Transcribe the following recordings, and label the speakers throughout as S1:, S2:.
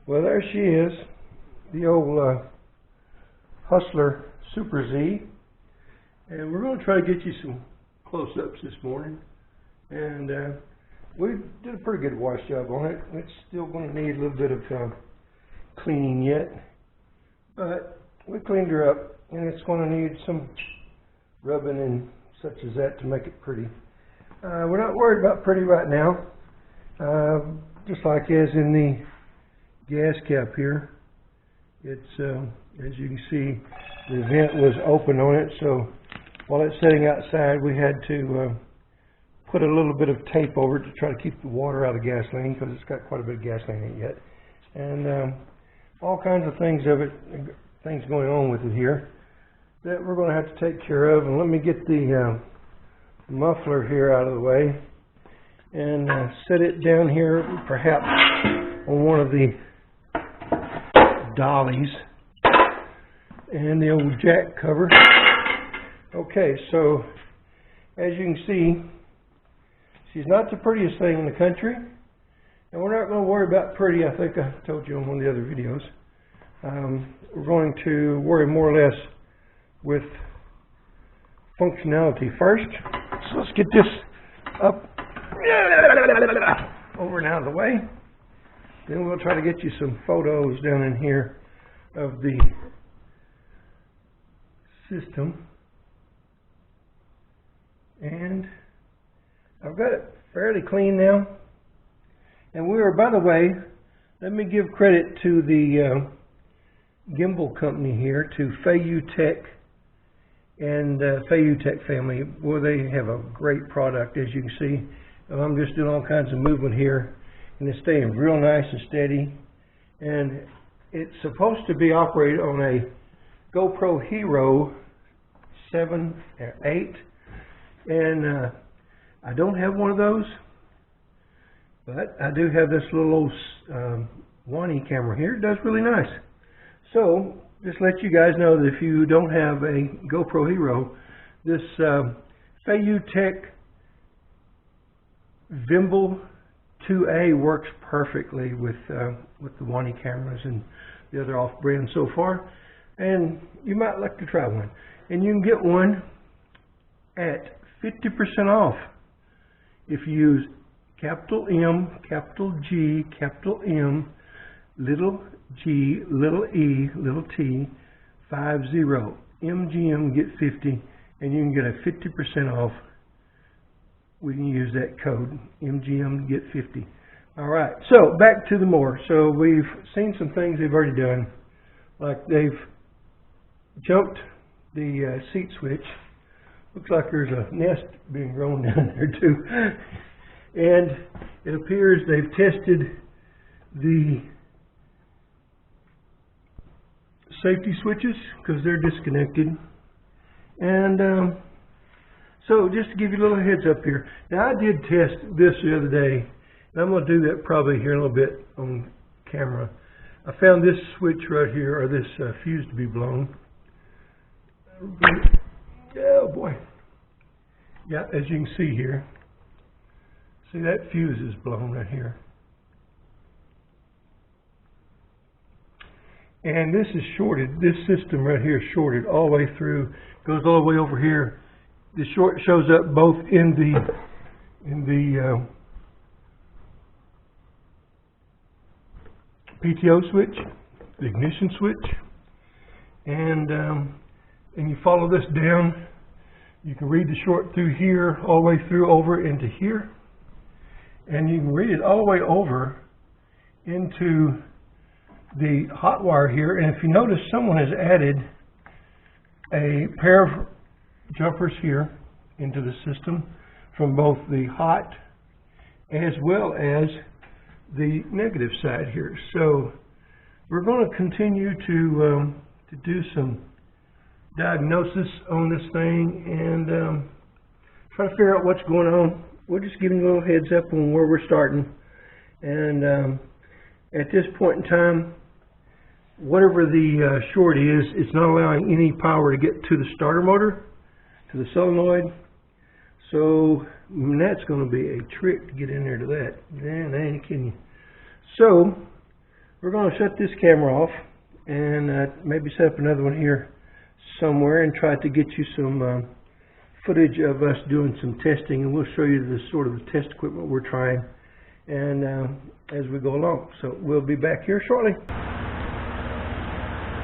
S1: Well, there she is, the old Hustler Super Z, and we're going to try to get you some close-ups this morning. And we did a pretty good wash job on it. It's still going to need a little bit of cleaning yet, but we cleaned her up, and it's going to need some rubbing and such as that to make it pretty. We're not worried about pretty right now, just like as in the gas cap here. It's as you can see, the vent was open on it, so while it's sitting outside we had to put a little bit of tape over it to try to keep the water out of the gasoline, because it's got quite a bit of gasoline in it yet, and all kinds of things going on with it here that we're going to have to take care of. And let me get the muffler here out of the way and set it down here, perhaps on one of the dollies, and the old jack cover. Okay, so as you can see, she's not the prettiest thing in the country, and we're not going to worry about pretty. I think I told you on one of the other videos. We're going to worry more or less with functionality first. So let's get this up over and out of the way. Then we'll try to get you some photos down in here of the system. And I've got it fairly clean now. And we are, by the way, let me give credit to the gimbal company here, to FeiyuTech and FeiyuTech family. Well, they have a great product, as you can see. I'm just doing all kinds of movement here, and it's staying real nice and steady. And it's supposed to be operated on a GoPro Hero 7 or 8, and I don't have one of those, but I do have this little old Wonnie camera here. It does really nice. So just let you guys know that if you don't have a GoPro Hero, this FeiyuTech Vimble 2A works perfectly with the Wonnie cameras and the other off-brand so far, and you might like to try one. And you can get one at 50% off if you use capital M, capital G, capital M, little g, little e, little t, 50. MGM get 50, and you can get a 50% off. We can use that code, MGM get 50. All right, so back to the Mower. So we've seen some things they've already done, like they've jumped the seat switch. Looks like there's a nest being grown down there too. And it appears they've tested the safety switches because they're disconnected. And so just to give you a little heads up here. Now I did test this the other day, and I'm going to do that probably here in a little bit on camera. I found this switch right here, or this fuse, to be blown. Oh boy. Yeah, as you can see here. See, that fuse is blown right here. And this is shorted. This system right here is shorted all the way through. Goes all the way over here. The short shows up both in the PTO switch, the ignition switch, and you follow this down. You can read the short through here, all the way through over into here, and you can read it all the way over into the hot wire here. And if you notice, someone has added a pair of jumpers here into the system from both the hot as well as the negative side here. So we're going to continue to do some diagnosis on this thing and try to figure out what's going on. We're just giving a little heads up on where we're starting, and at this point in time, whatever the short is, it's not allowing any power to get to the starter motor, to the solenoid. So that's going to be a trick to get in there to that. Man, I ain't kidding you. So we're going to shut this camera off and maybe set up another one here somewhere and try to get you some footage of us doing some testing, and we'll show you the sort of the test equipment we're trying and as we go along. So we'll be back here shortly.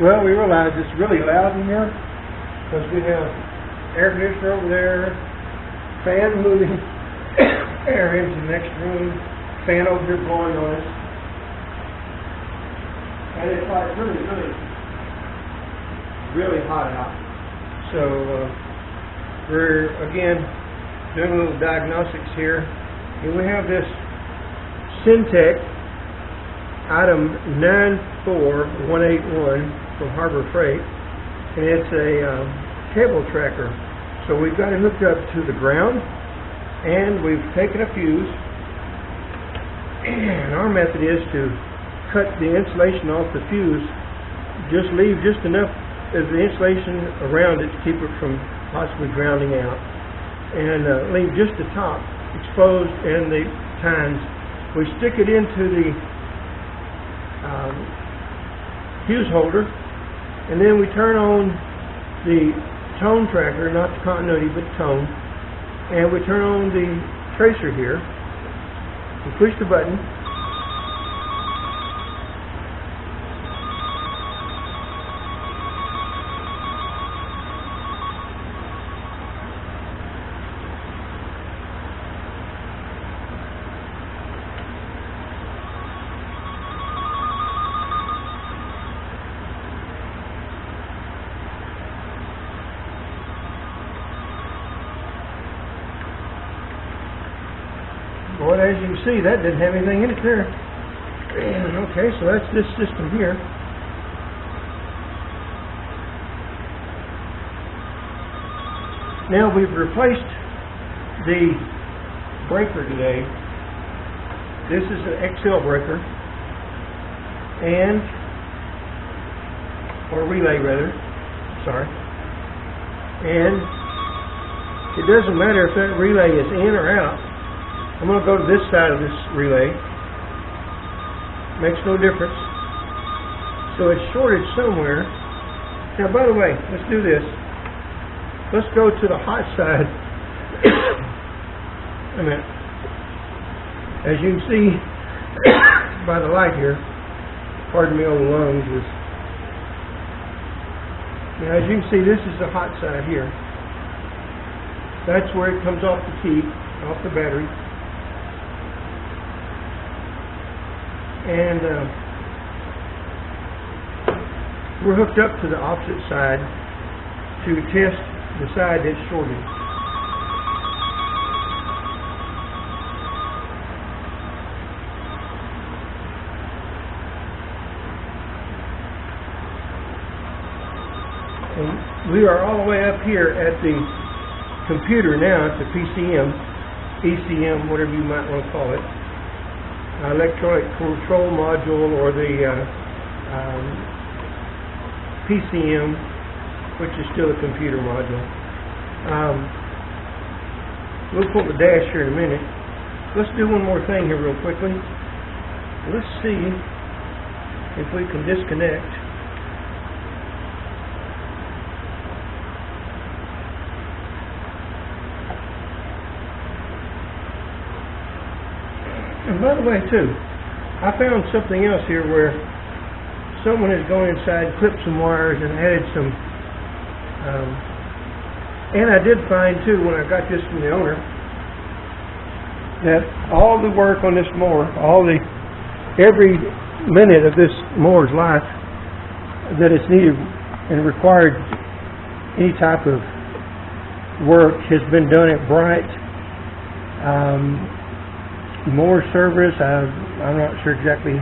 S1: Well, we realize it's really loud in here because we have air conditioner over there, fan moving air into the next room, fan over here blowing on us, and it's like really hot out. So we're again doing a little diagnostics here, and we have this Syntec item 94181 from Harbor Freight, and it's a cable tracker. So we've got it hooked up to the ground, and we've taken a fuse, and our method is to cut the insulation off the fuse, just leave just enough as the insulation around it to keep it from possibly grounding out, and leave just the top exposed and the tines. We stick it into the fuse holder, and then we turn on the tone tracker, not the continuity but tone, and we turn on the tracer here. We push the button, well, as you can see, that didn't have anything in it there. Okay, so that's this system here. Now we've replaced the breaker today. This is an XL breaker, or relay rather, sorry. And it doesn't matter if that relay is in or out. I'm going to go to this side of this relay. Makes no difference. So it's shorted somewhere. Now, by the way, let's do this. Let's go to the hot side. Wait a minute. As you can see by the light here, pardon me, old lungs. Now, as you can see, this is the hot side here. That's where it comes off the key, off the battery. And we're hooked up to the opposite side to test the side that's shorted. And we are all the way up here at the computer now, at the PCM, ECM, whatever you might want to call it. Electronic control module, or the PCM, which is still a computer module. We'll pull the dash here in a minute. Let's do one more thing here real quickly. Let's see if we can disconnect. And by the way, too, I found something else here where someone has gone inside, clipped some wires, and added some. And I did find, too, when I got this from the owner, that all the work on this mower, every minute of this mower's life that it's needed and required any type of work has been done at Bright. Mower service, I'm not sure exactly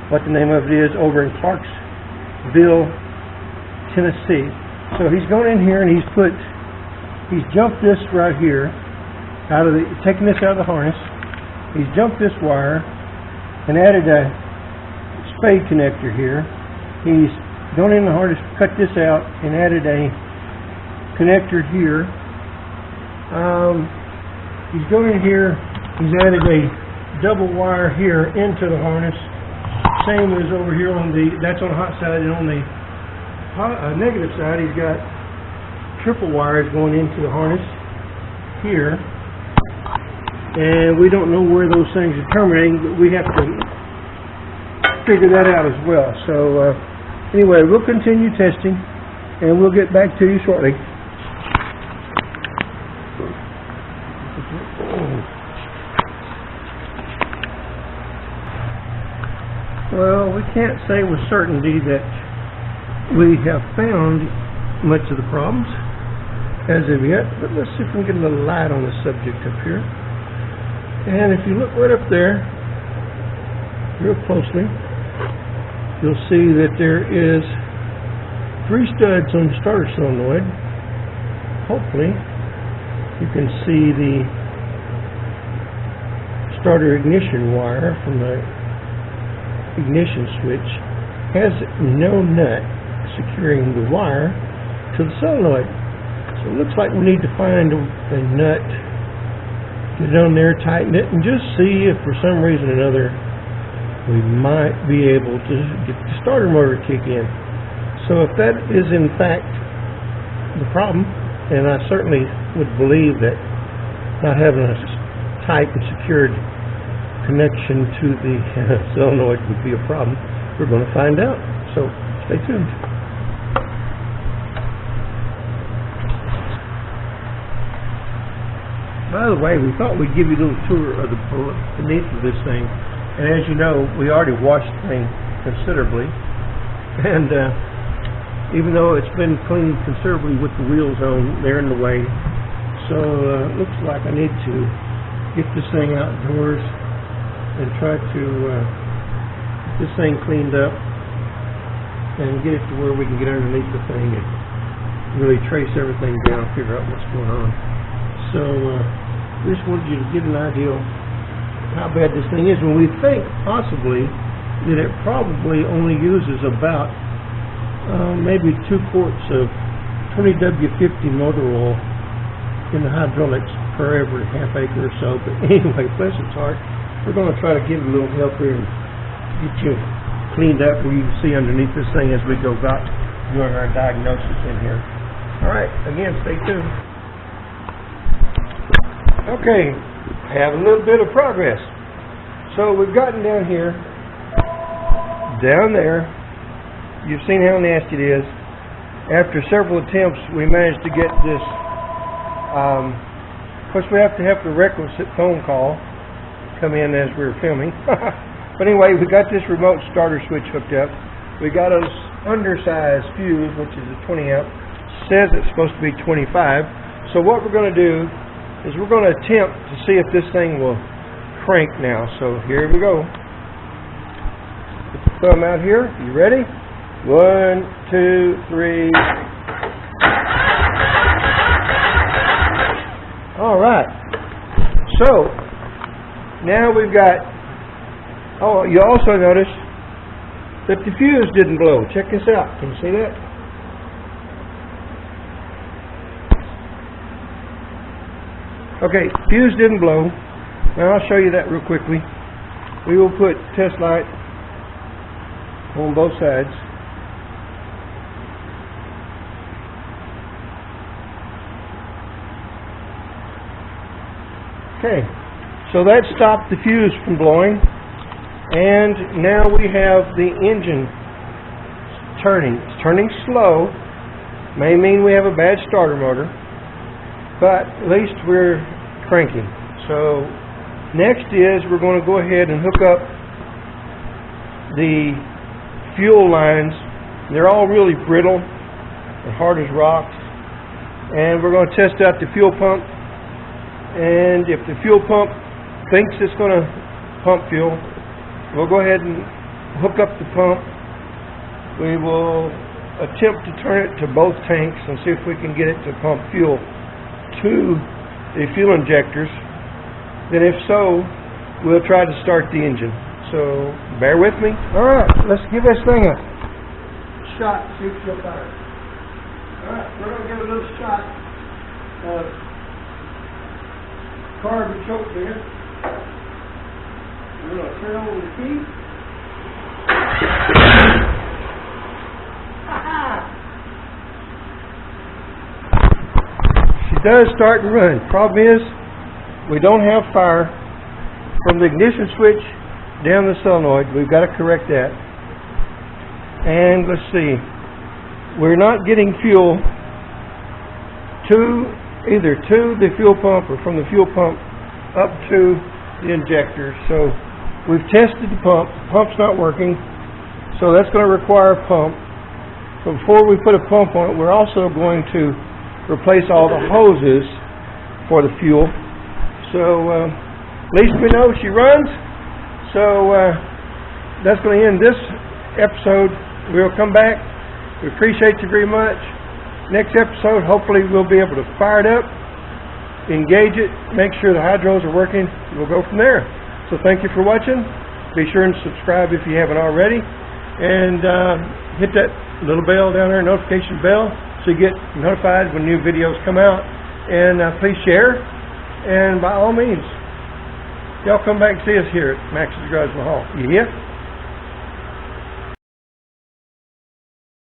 S1: what the name of it is, over in Clarksville, Tennessee. So he's gone in here and he's jumped this right here taking this out of the harness. He's jumped this wire and added a spade connector here. He's gone in the harness, cut this out, and added a connector here. He's gone in here, he's added a double wire here into the harness same as over here on that's on the hot side, and on the negative side, he's got triple wires going into the harness here. And we don't know where those things are terminating, but we have to figure that out as well. So anyway, we'll continue testing, and we'll get back to you shortly. Well, we can't say with certainty that we have found much of the problems as of yet, but let's see if we can get a little light on the subject up here. And if you look right up there, real closely, you'll see that there is 3 studs on the starter solenoid. Hopefully, you can see the starter ignition wire from the ignition switch has no nut securing the wire to the solenoid. So it looks like we need to find a nut, get it on there, tighten it, and just see if for some reason or another we might be able to get the starter motor to kick in. So if that is in fact the problem, and I certainly would believe that not having a tight and secured connection to the solenoid would be a problem, we're going to find out. So stay tuned. By the way, we thought we'd give you a little tour of the beneath of this thing. And as you know, we already washed the thing considerably. And even though it's been cleaned considerably with the wheels on, they're in the way. So it looks like I need to get this thing outdoors and try to get this thing cleaned up and get it to where we can get underneath the thing and really trace everything down, figure out what's going on. So just wanted you to get an idea of how bad this thing is, when we think possibly that it probably only uses about maybe 2 quarts of 20W50 motor oil in the hydraulics per every half acre or so. But anyway, bless its heart, we're going to try to give it a little help here and get you cleaned up where you can see underneath this thing as we go about doing our diagnosis in here. All right, again, stay tuned. Okay, have a little bit of progress. So we've gotten down here, down there. You've seen how nasty it is. After several attempts, we managed to get this. Of course, we have to have the requisite phone call come in as we were filming. But anyway, we got this remote starter switch hooked up. We got a undersized fuse, which is a 20 amp. Says it's supposed to be 25. So what we're going to do is we're going to attempt to see if this thing will crank now. So here we go. Put the thumb out here. You ready? 1, 2, 3. All right. So now we've got. Oh, you also notice that the fuse didn't blow. Check this out. Can you see that? Okay, fuse didn't blow. Now I'll show you that real quickly. We will put test light on both sides. Okay, so that stopped the fuse from blowing, and now we have the engine turning. It's turning slow. May mean we have a bad starter motor, but at least we're cranking. So next is we're going to go ahead and hook up the fuel lines. They're all really brittle and hard as rocks. And we're going to test out the fuel pump. And if the fuel pump thinks it's going to pump fuel, we'll go ahead and hook up the pump. We will attempt to turn it to both tanks and see if we can get it to pump fuel to the fuel injectors. Then if so, we'll try to start the engine. So bear with me. All right, let's give this thing a shot, see if she'll fire. All right, we're going to give it a little shot of carbon choke there. We're going to turn over the key. does start and run. Problem is, we don't have fire from the ignition switch down the solenoid. We've got to correct that. And let's see, we're not getting fuel either to the fuel pump or from the fuel pump up to the injector. So we've tested the pump. The pump's not working, so that's going to require a pump. So before we put a pump on it, we're also going to replace all the hoses for the fuel. So at least we know she runs. So that's going to end this episode. We'll come back. We appreciate you very much. Next episode, hopefully we'll be able to fire it up, engage it, make sure the hydros are working. We'll go from there. So thank you for watching. Be sure and subscribe if you haven't already. And hit that little bell down there, notification bell, so you get notified when new videos come out. And please share. And by all means, y'all come back and see us here at MaxsGarajMahal. You hear?